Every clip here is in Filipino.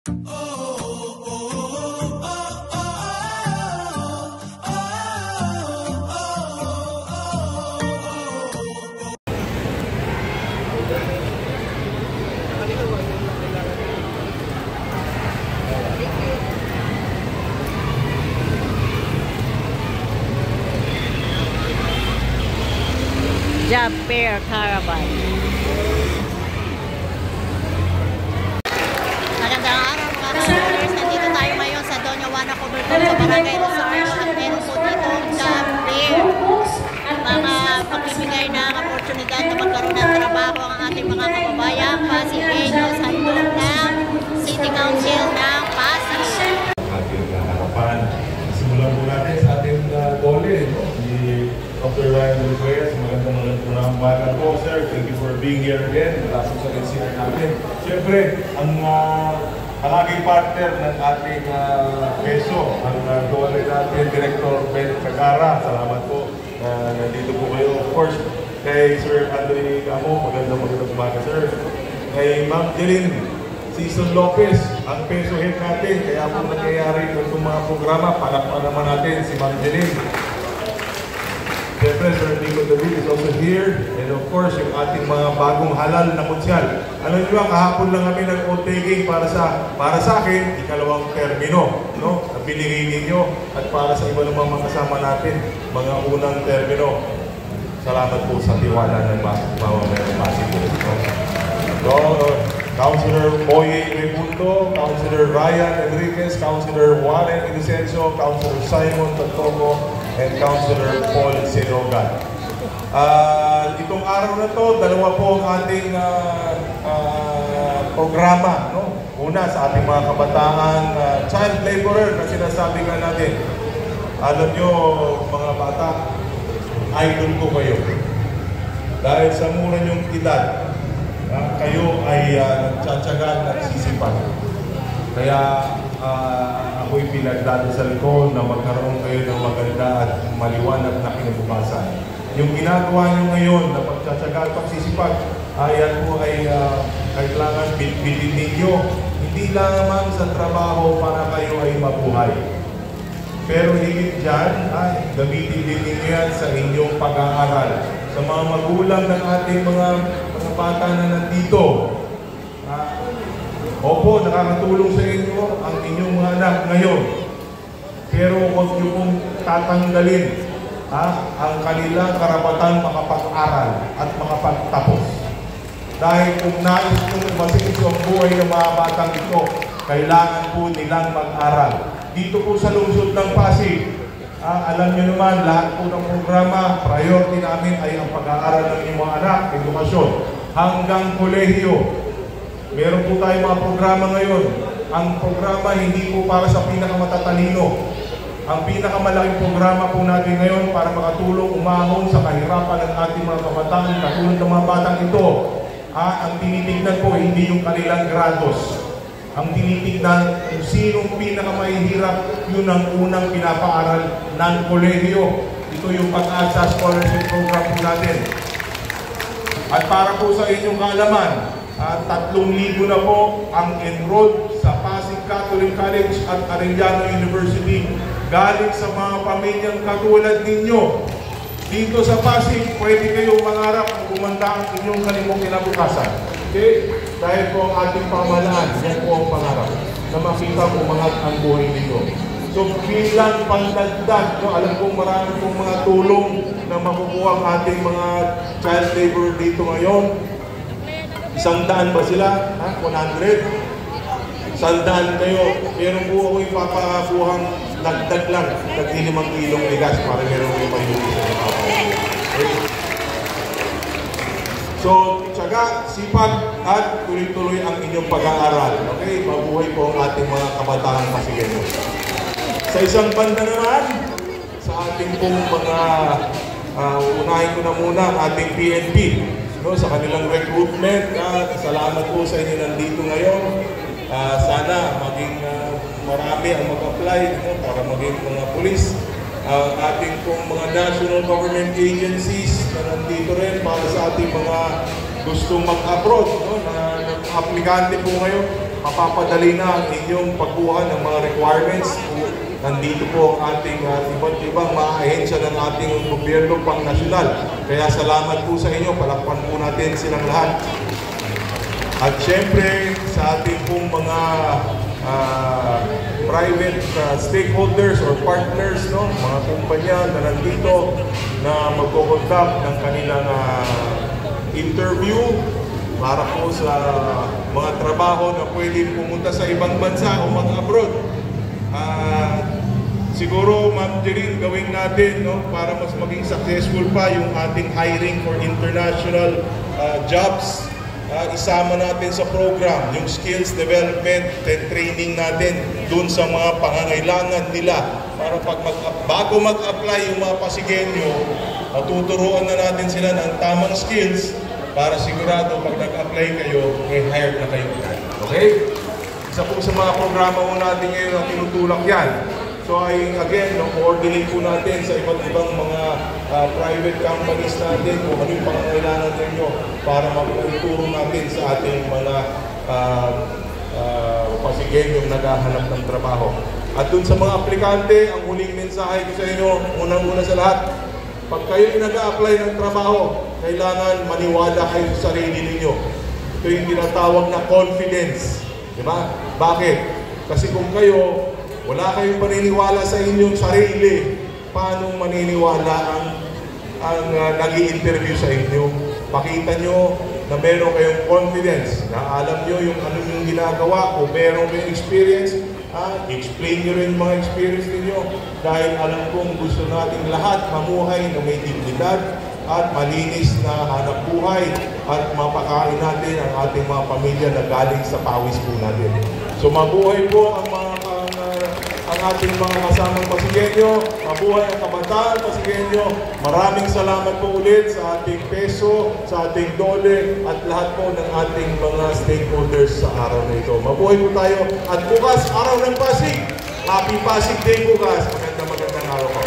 Job Fair Caravan. Magandang araw mga ka-supporters. Nandito tayo ngayon sa Doña Juana Coberton sa Barangay Rosario at meron po dito Job Fair. Mga pagbibigay ng oportunidad na magkaroon ng trabaho ang ating mga kababayan Pasigueños sa loob ng City Council ng Pasig. Ating harapan. Simulan po natin sa ating dole, no? Dr. Ryan Reyes, magandang umaga po, sir. Thank you for being here again. Mula po sa NCR natin. Siyempre, ang palaging partner ng ating peso, ang dole natin, Director Ben Cagara. Salamat po na nandito po kayo. Of course, kay Sir Andre Camo, magandang umaga, sir. Kay Ma'am Jeline Season Lopez, ang peso head natin. Kaya po nangyayari itong mga programa. Palakpan naman natin si Ma'am Jeline. Siyempre, Sir Nico David is also here. And of course, yung ating mga bagong halal na munsyal. Alam niyo ba, kahapon lang kami nag-o-taking para sa akin, ikalawang termino, no? Na binigay ninyo at para sa iba namang mga kasama natin, mga unang termino. Salamat po sa tiwala ng mga Pasig. So, Councilor Boye Rebundo, Councilor Ryan Enriquez, Councilor Warren Inocencio, Councilor Simon Tatogo, and Councilor Paul Sinogan. Itong araw na to, dalawa po ang ating programa. No? Una, sa ating mga kabataan, child laborer na sinasabi nga natin. Alam nyo, mga bata, idol ko kayo. Dahil sa mura nyong edad, kayo ay nagtsatsaga, nagsisipag. Kaya ako'y pinagdadasal ko na magkaroon kayo ng maganda at maliwanag na kinabukasan. Yung ginagawa nyo ngayon na pagtsatsaga at pagsisipag, ayan po ay kailangan bilhin ninyo. Hindi lamang sa trabaho para kayo ay mabuhay. Pero higit dyan, gamitin din ninyo yan sa inyong pag-aaral. Sa mga magulang ng ating mga bata na nandito, opo, nakakatulong sa inyo ang inyong mga anak ngayon. Pero huwag niyo pong tatanggalin ang kanilang karapatan makapag-aral at makapagtapos. Dahil kung nais nyo masinso ang buhay ng mga batang ito, kailangan po nilang mag-aral. Dito po sa lungsod ng Pasig, alam niyo naman, lahat po ng programa, priority namin ay ang pag-aaral ng inyong mga anak, edukasyon, hanggang kolehiyo. Meron po tayong mga programa ngayon. Ang programa hindi po para sa pinakamatatalino. Ang pinakamalaking programa po natin ngayon para makatulong umahon sa kahirapan ng ating mga kabataan, katulad ng mga batang ito. Ang tinitignan po hindi yung kanilang grados. Ang tinitignan kung sinong pinakamahihirap, yun ang unang pinapaaral ng kolehiyo. Ito yung Pag-asa Scholarship Program po natin. At para po sa inyong kaalaman, 3,000 na po ang enrolled sa Pasig Catholic College at Arellano University galing sa mga pamilyang katulad ninyo. Dito sa Pasig, pwede kayong mangarap kung gumanda ang inyong kalimong kinabukasan. Okay? Dahil po ang ating pamahalaan, yan po ang pangarap na makita umangat ang buhay nito. So bilang pandagdag, no, alam kong marami pong mga tulong na makukuha ang ating mga child labor dito ngayon. 100 ba sila? 100? 100 kayo. Meron po ako ipapakakuhang dagdag lang. Dagdi 5 kilong bigas para meron kayo mayuwi sa mga. Okay? So, tiyaga, sipag at tuloy-tuloy ang inyong pag-aaral. Okay? Mabuhay po ang ating mga kabataan Pasigueños. Sa isang banda naman, sa ating pong mga unahin ko na muna ang ating PNP. No, sa kanilang recruitment, salamat po sa inyo nandito ngayon. Sana maging marami ang mag-apply para maging mga pulis. Ating pong mga national government agencies na nandito rin para sa ating mga gustong mag-abroad, no, na aplikante po ngayon. mapapadali na ang inyong pagkuha ng mga requirements. Nandito po ang ating iba't ibang mga ahensya ng ating gobyerno pang nasyonal. Kaya salamat po sa inyo, palakpan po natin silang lahat. At syempre sa ating pong mga private stakeholders or partners, no, mga kumpanya na nandito na magko-conduct ng kanilang interview para po sa mga trabaho na pwedeng pumunta sa ibang bansa o mag-abroad. Siguro, Ma'am Jeline, gawin natin, no, para mas maging successful pa yung ating hiring for international jobs. Isama natin sa program yung skills development and training natin dun sa mga pangangailangan nila para bago mag-apply yung mga Pasigueño, matuturuan na natin sila ng tamang skills para sigurado pag nag-apply kayo, may hired na kayo. Okay? Isa po sa mga programa mo natin ngayon na tinutulak yan. So again, coordinate po natin sa iba't ibang mga private companies natin kung ano yung pangangailangan ninyo para magtuturo natin sa ating mga Pasigueño naghahanap ng trabaho. At dun sa mga aplikante, ang huling mensahe ko sa inyo, unang-una sa lahat, pag kayo nag-a-apply ng trabaho, kailangan maniwala kayo sa sarili ninyo. Ito yung tinatawag na confidence. Diba? Bakit? Kasi kung kayo wala kayong paniniwala sa inyong sarili, paano maniniwala ang nag-i-interview sa inyo? Pakita nyo na meron kayong confidence, na alam nyo yung ano yung ginagawa, o meron kayong experience, explain nyo rin mga experience ninyo. Dahil alam kong gusto nating lahat mamuhay na may dignidad at malinis na hanap buhay at mapakain natin ang ating mga pamilya na galing sa pawis po natin. So mabuhay po ang ating mga kasamang Pasigueño, mabuhay ang kabataan Pasigueño. Maraming salamat po ulit sa ating peso, sa ating dole, at lahat po ng ating mga stakeholders sa araw na ito. Mabuhay po tayo. At bukas, araw ng Pasig. Happy Pasig Day bukas. Magandang araw po.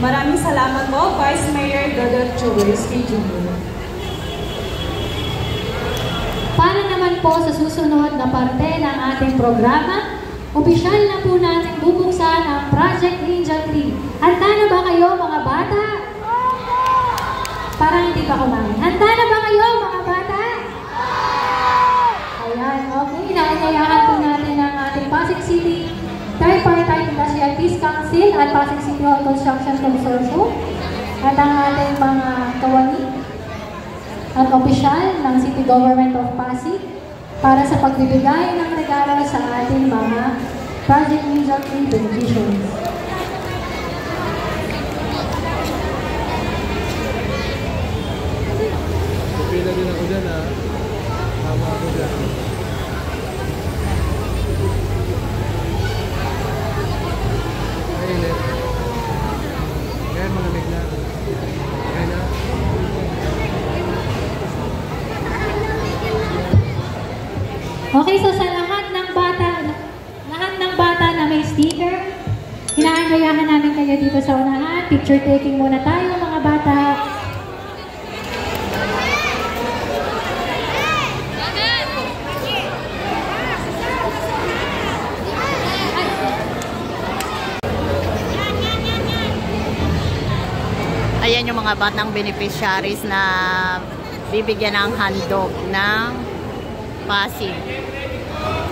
Maraming salamat po, Vice Mayor Dodot Jaworski Jr. Para naman po sa susunod na parte ng ating programa, opisyal na po natin bubuksan ang Project Angel Tree. Handa na ba kayo mga bata? Parang hindi pa kumain. Handa na ba kayo mga bata? Ayan, okay. Inaanyayahan po natin ang ating Pasig City Tripartite Industrial Peace Council at Pasig City Hall Construction Consortium at ang ating mga kawani at opisyal ng City Government of Pasig para sa pagbibigay ng regalo sa ating mga Project Angel Tree beneficiaries. Pila din ako dyan ha. Tama ako dyan. Mainit. Ngayon malamig na. Ngayon na. Okay, so sa lahat ng bata na may sticker, inaanyayahan namin kayo dito sa unahan. Picture taking muna tayo mga bata. Ayan yung mga batang beneficiaries na bibigyan ng handog ng Pasig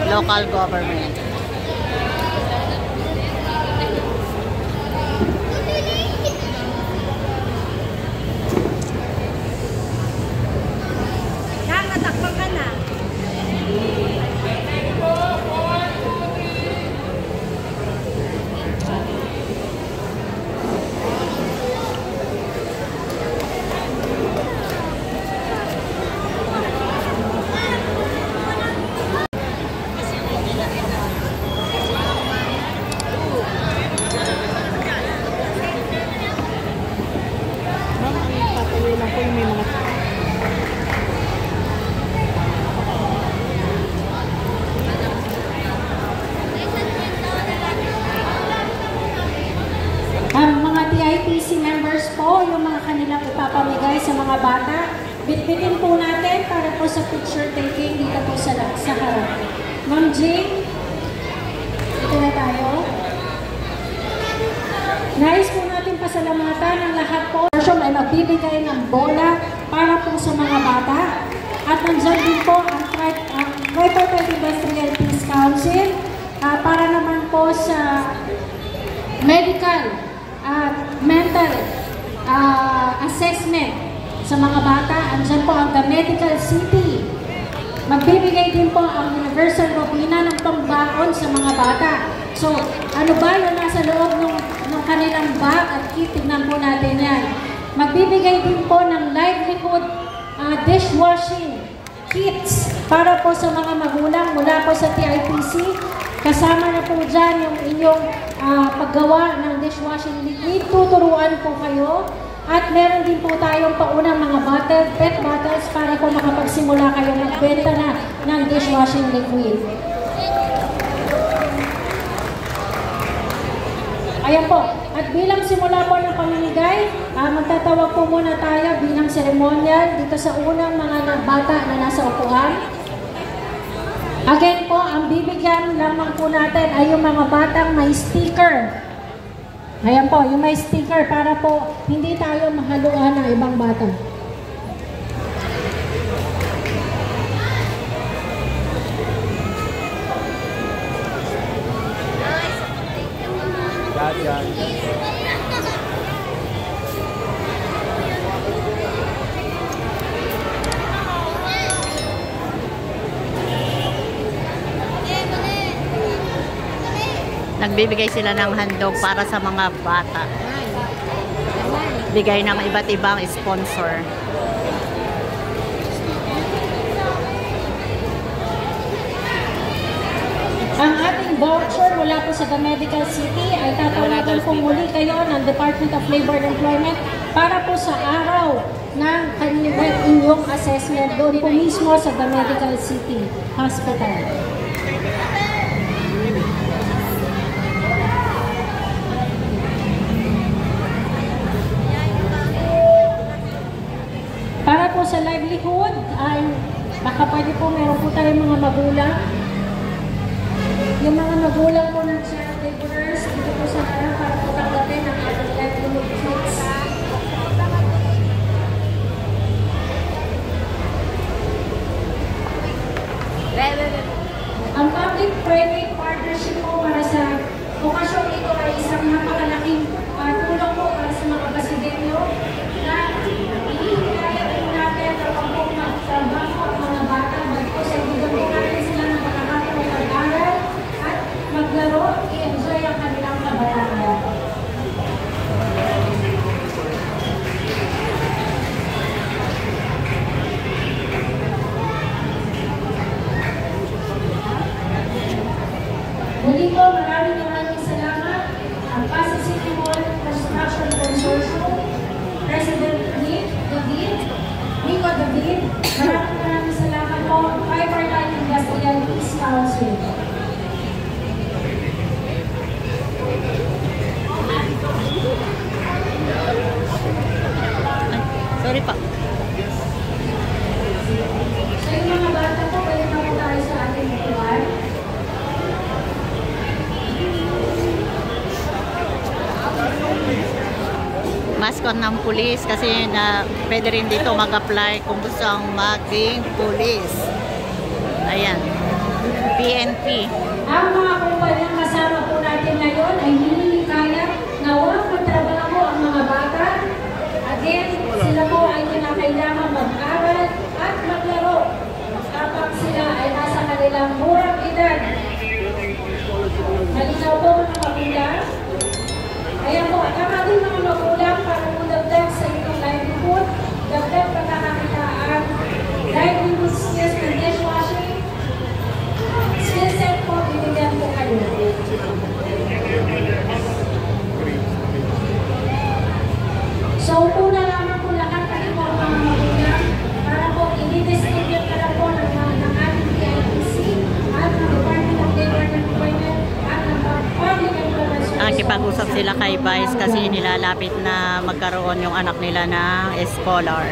local government. Nakatakpan ka na. Ma'am Jane, ito na tayo. Nais po natin pasalamatan ang lahat po ay magbibigay ng bola para po sa mga bata. At nandiyan din po ang Tripartite Industrial Peace Council para naman po sa medical at mental assessment sa mga bata. Andyan po ang The Medical City. Magbibigay din po ang Universal Robina ng pambaon sa mga bata. So, ano ba yung nasa loob ng kanilang bag at kit? Tignan po natin yan. Magbibigay din po ng livelihood dishwashing kits para po sa mga magulang mula po sa TIPC. Kasama na po dyan yung inyong paggawa ng dishwashing liquid. Tuturuan po kayo. At meron din po tayong paunang mga pet bottles para po makapagsimula kayo magbenta na ng dishwashing liquid. Ayan po. At bilang simula po ng pamimigay, magtatawag po muna tayo bilang seremonyal dito sa unang mga bata na nasa upuan. Again po, ang bibigyan lamang po natin ay yung mga batang may sticker. Ayan po, yung may sticker para po hindi tayo mahaluan ng ibang bata. Nagbibigay sila ng handog para sa mga bata. Bigay ng iba't ibang sponsor. Ang ating voucher mula po sa The Medical City ay tatawagan po muli kayo ng Department of Labor and Employment para po sa araw ng inyong assessment doon po mismo sa The Medical City Hospital. Para po sa livelihood, ay baka pwede po meron po tayong mga magulang. Yung mga magulang po ng child laborers, dito po sa harap para po tanggapin ang ating livelihood kits. Ang public-private partnership po para sa okasyong ito ay isang napakalaking tulong po para sa mga Basileño na ihihikayat po natin kapag po magtrabaho ang mga bata bagko sa ibigay natin sila ng pagkakataon ng pag-aral at maglaro, i-enjoy ang kanilang kabataan. Muli po, maraming salamat ang Pasig City Hall Construction Consortium, President Nico David. Maraming salamat po, Tripartite Industrial Peace Council. Sorry pa. So yung mga bata po, pwede na po tayo sa ating upuan. Mascot ng pulis kasi na pwede rin dito mag-apply kung gusto ang maging pulis. Ayan. PNP. Ang mga kumpanyang kasama po natin ngayon ay hinihikayat na walang magtrabaho ang mga bata. Again, sila po ay kinakailangan mag-aral at maglaro kapag sila ay nasa kanilang murang edad. Malinaw po mga magulang. Ayan po, tama din mga magulang para mudagdag sa inyong livelihood, dagdag pagkakakitaan, livelihood skills ng dishwashing, skill set po, binigyan po kayo. So, una lamang po lahat kayo po mga magulang para po i-distribute ka lang po ng ating PIPC at ng Department of Labor and Employment at ng Public Employment Service. Nakipag-usap sila kay Vice kasi nilalapit na magkaroon yung anak nila na scholar.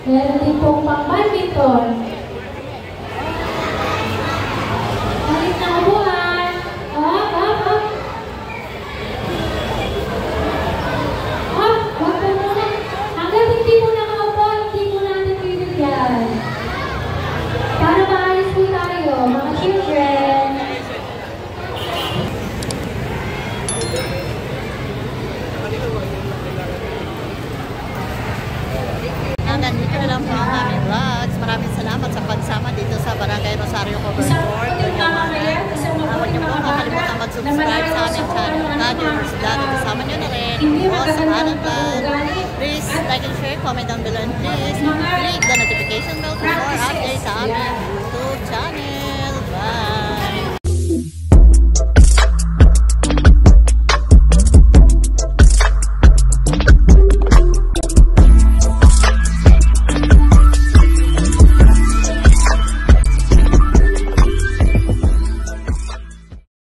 Meron din pong pang-badminton. Balik na upuan. Up, up, up. Up, wag po muna. Hanggang hindi mo nakaupo, hindi mo natin bibigyan. Para maayos po tayo, mga children. Hanggang dito na lang po ang aming vlogs. Maraming salamat sa pagsama dito sa Barangay Rosario Cover Isang Court. pagod mamamayan, isang Huwag niyo po makalimutan mag-subscribe sa aming channel, Radio Universidad. Kasama niyo na rin po sa Alan Vlog. Please like and share, comment down below, and please click the notification bell for more updates sa aming YouTube channel.